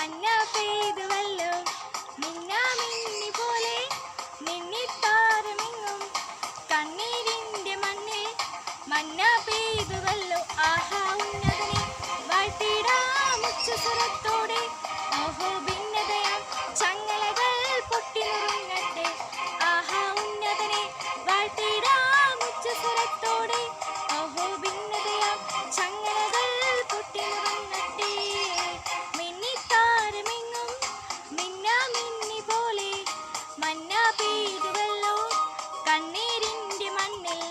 മഞ്ഞ പെയ്തുവല്ലോ മിന്നാമിന്നി പോലെ മിന്നിത്താരമെങ്ങും കണ്ണീരിൻ്റെ മണ്ണിൽ മഞ്ഞ പെയ്തുവല്ലോ. ആഹാ ഉന്നതനെ വാഴ്ത്തിടാം ഉച്ചസ്വരത്തോടെ. ഓഹോ ഭിന്നതയാം ചങ്ങലകൾ പൊട്ടി നുറുങ്ങട്ടെ. ആഹാ ഉന്നതനെ വാഴ്ത്തിടാം ഉച്ചസ്വരത്തോടെ. ഓഹോ ഭിന്നതയാം ചങ്ങലകൾ പൊട്ടി നുറുങ്ങട്ടെ. മിന്നിത്താരമെങ്ങും മിന്നാമിന്നി പോലെ മഞ്ഞ പെയ്തുവല്ലോ കണ്ണീരിൻ്റെ മണ്ണിൽ.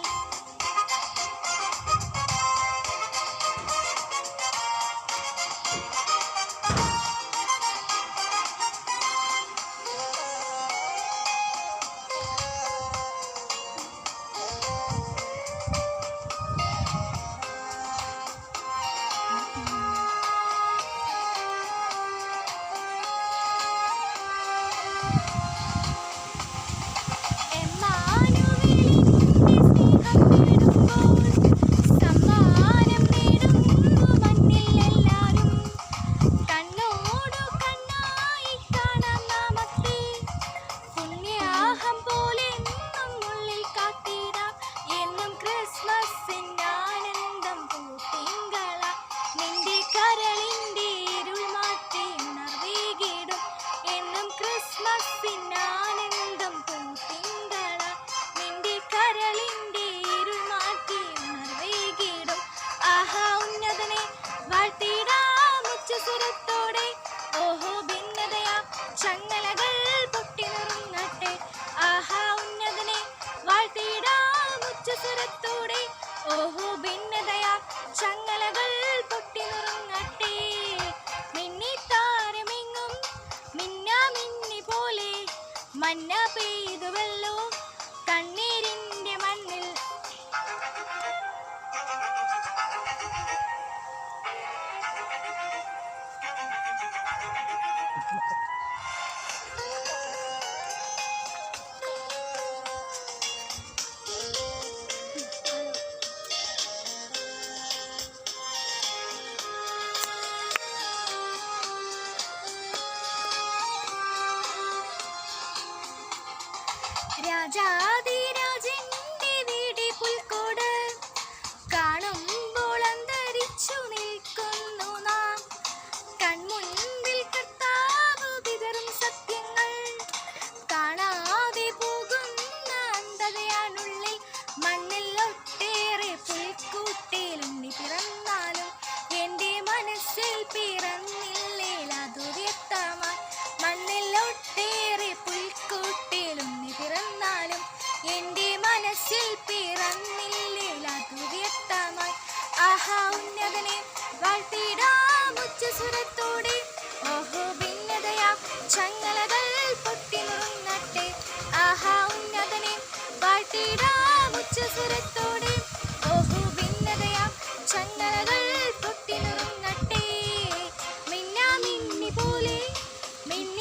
ഓഹോ ഭിന്നതയാ ചങ്ങലകൾ പൊട്ടി നുറുങ്ങട്ടെ. ആഹാ ഉന്നതനെ വാഴ്ത്തിടാം ഉച്ചസ്വരത്തോടെ. ഓഹോ ഭിന്നതയാ ചങ്ങലകൾ പൊട്ടി നുറുങ്ങട്ടെ. മിന്നിത്താരമെങ്ങും മിന്നാമിന്നി പോലെ മഞ്ഞ പെയ്തുവല്ലോ കണ്ണീരിൻ്റെ മണ്ണിൽ. രാജാധിരാജന്റെ വീടി പുൽക്കോട് കാണുമ്പോൾ അന്തരിച്ചു നിൽക്കുന്നു നാം. കൺമുൻപിൽ കർത്താവ് വിതറും സത്യങ്ങൾ കാണാതെ പോകുന്ന അന്ധതയാണുള്ളിൽ. മണ്ണിൽ ഒട്ടേറെ പുൽക്കൂട്ടിലുണ്ണി പിറന്നാലും എൻ്റെ മനസ്സിൽ പിറന്നില്ലേ അതു വ്യക്തമായി. മണ്ണിൽ ഒട്ടേറെ പുൽക്കൂട്ടിലുണ്ണി പിറന്നാലും എൻ്റെ മനസ്സിൽ പിറന്നില്ലേ അതു വ്യക്തമായി. ആഹാ ഉന്നതനെ വാഴ്ത്തിടാം ഉച്ചസ്വരത്തോടെ. ഓഹോ ഭിന്നതയാ ചങ്ങലകൾ പൊട്ടി നുറുങ്ങട്ടെ. ആഹാ ഉന്നതനെ വാഴ്ത്തിടാം ഉച്ചസ്വരത്തോടെ. ഓഹോ ഭിന്നതയാ ചങ്ങലകൾ പൊട്ടി നുറുങ്ങട്ടെ. മിന്നാമിന്നി പോലെ മിന്നി